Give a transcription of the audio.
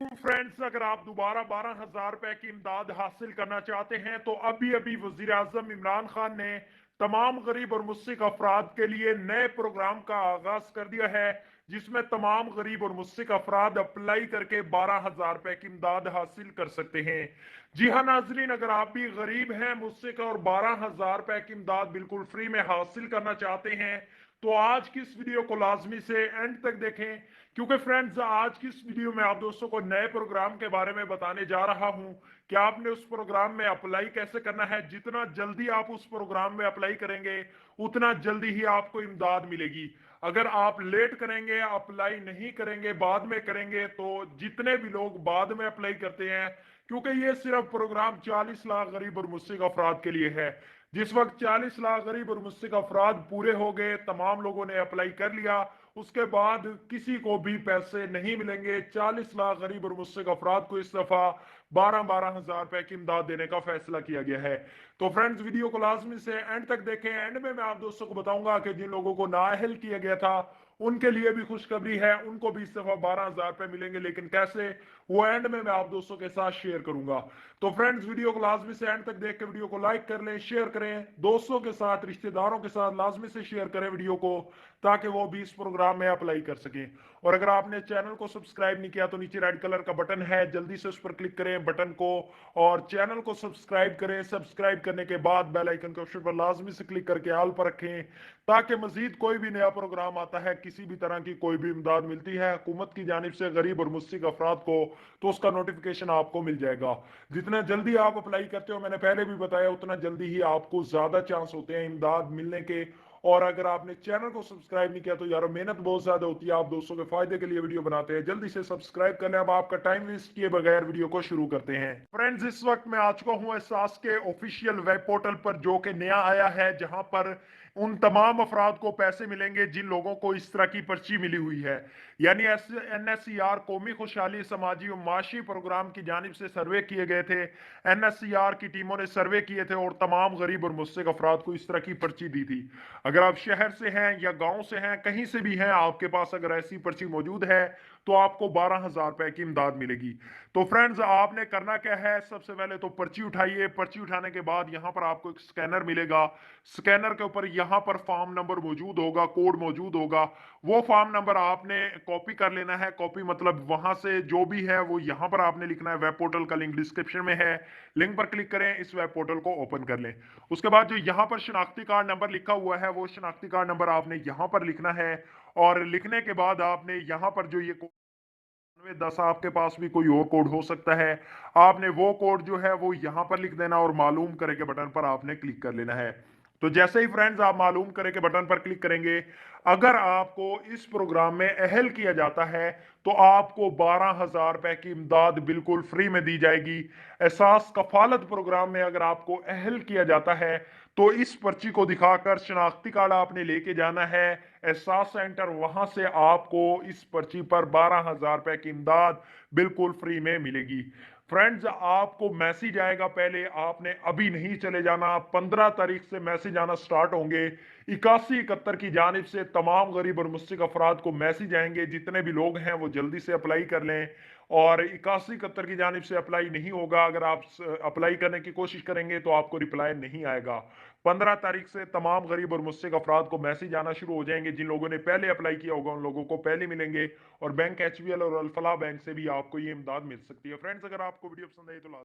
Friends, अगर आप दोबारा 12,000 रुपए की इमदाद हासिल करना चाहते हैं तो अभी अभी वजीर आजम इमरान खान ने तमाम गरीब और मुस्सिक अफराद के लिए नए प्रोग्राम का आगाज कर दिया है, जिसमें तमाम गरीब और मुस्सिक अफराद अप्लाई करके 12,000 रुपए की इमदाद हासिल कर सकते हैं। जी हाँ नाजरीन, अगर आप भी गरीब हैं, मुस्सिक और 12,000 रुपए की इमदाद बिल्कुल फ्री में हासिल करना चाहते हैं तो आज की इस वीडियो को लाजमी से एंड तक देखें, क्योंकि फ्रेंड्स आज की इस वीडियो में आप दोस्तों को नए प्रोग्राम के बारे में बताने जा रहा हूं कि आपने उस प्रोग्राम में अप्लाई कैसे करना है। जितना जल्दी आप उस प्रोग्राम में अप्लाई करेंगे उतना जल्दी ही आपको इमदाद मिलेगी। अगर आप लेट करेंगे, अप्लाई नहीं करेंगे, बाद में करेंगे, तो जितने भी लोग बाद में अप्लाई करते हैं, क्योंकि ये सिर्फ प्रोग्राम 40 लाख गरीब और मुस्सिक अफराद के लिए है। जिस वक्त 40 लाख गरीब और मुस्सिक अफराद पूरे हो गए, तमाम लोगों ने अप्लाई कर लिया, उसके बाद किसी को भी पैसे नहीं मिलेंगे। 40 लाख गरीब और मुस्सिक अफराद को इस दफा 12,000 रुपए की इमदाद देने का फैसला किया गया है। तो फ्रेंड्स, वीडियो को लाजमी से एंड तक देखें। एंड में मैं आप दोस्तों को बताऊंगा कि जिन लोगों को नाअहल किया गया था उनके लिए भी खुशखबरी है, उनको भी इस दफा 12,000 रुपए मिलेंगे, लेकिन कैसे, वो एंड में मैं आप दोस्तों के साथ शेयर करूंगा। तो फ्रेंड्स, वीडियो को लाजमी से एंड तक देख के वीडियो को लाइक कर लें, शेयर करें, दोस्तों के साथ, रिश्तेदारों के साथ लाजमी से शेयर करें वीडियो को, ताकि वो भी इस प्रोग्राम में अप्लाई कर सकें। और अगर आपने चैनल को सब्सक्राइब नहीं किया तो नीचे रेड कलर का बटन है, जल्दी से उस पर क्लिक करें बटन को और चैनल को सब्सक्राइब करें। सब्सक्राइब करने के बाद बेल आइकन के ऑप्शन पर लाजमी से क्लिक करके ऑल पर रखें, ताकि मजीद कोई भी नया प्रोग्राम आता है, किसी भी तरह की कोई भी इमदाद मिलती है हुकूमत की जानिब से गरीब और मुस्सिक अफराद को, तो उसका नोटिफिकेशन आपको मिल जाएगा। जितना जल्दी आप अप्लाई करते हो, मैंने पहले भी बताया, उतना जल्दी ही आपको ज्यादा चांस होते हैं इमदाद मिलने के। और अगर आपने चैनल को सब्सक्राइब नहीं किया तो यार मेहनत बहुत ज्यादा होती है, आप दोस्तों के फायदे के लिए वीडियो बनाते हैं, जल्दी से सब्सक्राइब कर लें। अब आपका टाइम वेस्ट किए बगैर वीडियो को शुरू करते हैं। फ्रेंड्स, इस वक्त मैं आ चुका हूं एहसास के ऑफिशियल वेब पोर्टल पर, जो कि नया आया है, जहां पर उन तमाम अफराद को पैसे मिलेंगे जिन लोगों को इस तरह की पर्ची मिली हुई है। यानी NSCR कौमी खुशहाली समाजी और माशी प्रोग्राम की जानिब से सर्वे किए गए थे। NSCR की टीमों ने सर्वे किए थे और तमाम गरीब और मुस्सिक अफराद को इस तरह की पर्ची दी थी। अगर आप शहर से हैं या गांव से हैं, कहीं से भी हैं, आपके पास अगर ऐसी पर्ची मौजूद है तो आपको 12,000 रुपए की इमदाद मिलेगी। तो फ्रेंड्स, आपने करना क्या है, सबसे पहले तो पर्ची उठाइए। पर्ची उठाने के बाद यहां पर आपको एक स्कैनर मिलेगा। स्कैनर के ऊपर यहां पर फॉर्म नंबर मौजूद होगा, कोड मौजूद होगा। वो फॉर्म नंबर आपने कॉपी कर लेना है। कॉपी मतलब वहां से जो भी है वो यहां पर आपने लिखना है। वेब पोर्टल का लिंक डिस्क्रिप्शन में है, लिंक पर क्लिक करें, इस वेब पोर्टल को ओपन कर लें। उसके बाद जो यहाँ पर शनाख्ती कार्ड नंबर लिखा हुआ है, वो शनाख्ती कार्ड नंबर आपने यहाँ पर लिखना है। और लिखने के बाद आपने यहाँ पर जो ये 10 आपके पास भी कोई और कोड हो सकता है, आपने वो कोड जो है वो यहां पर लिख देना और मालूम करे के बटन पर आपने क्लिक कर लेना है। तो जैसे ही फ्रेंड्स आप मालूम करे के बटन पर क्लिक करेंगे, अगर आपको इस प्रोग्राम में अहल किया जाता है तो आपको 12,000 रुपए की इमदाद बिल्कुल फ्री में दी जाएगी। एहसास कफालत प्रोग्राम में अगर आपको अहल किया जाता है तो इस पर्ची को दिखाकर शनाख्ती कार्ड आपने लेके जाना है एहसास सेंटर, वहां से आपको इस पर्ची पर 12,000 रुपए की इमदाद बिल्कुल फ्री में मिलेगी। फ्रेंड्स, आपको मैसेज आएगा, पहले आपने अभी नहीं चले जाना। 15 तारीख से मैसेज आना स्टार्ट होंगे। 8171 की जानिब से तमाम गरीब और मुस्सिक अफराद को मैसेज आएंगे। जितने भी लोग हैं वो जल्दी से अप्लाई कर लें। और 8171 की जानिब से अप्लाई नहीं होगा, अगर आप अप्लाई करने की कोशिश करेंगे तो आपको रिप्लाई नहीं आएगा। 15 तारीख से तमाम गरीब और मुस्सिक अफराद को मैसेज आना शुरू हो जाएंगे। जिन लोगों ने पहले अप्लाई किया होगा उन लोगों को पहले मिलेंगे। और बैंक HBL और अल्फला बैंक से भी आपको ये इमदाद मिल सकती है। फ्रेंड्स, अगर आपको वीडियो पसंद आई तो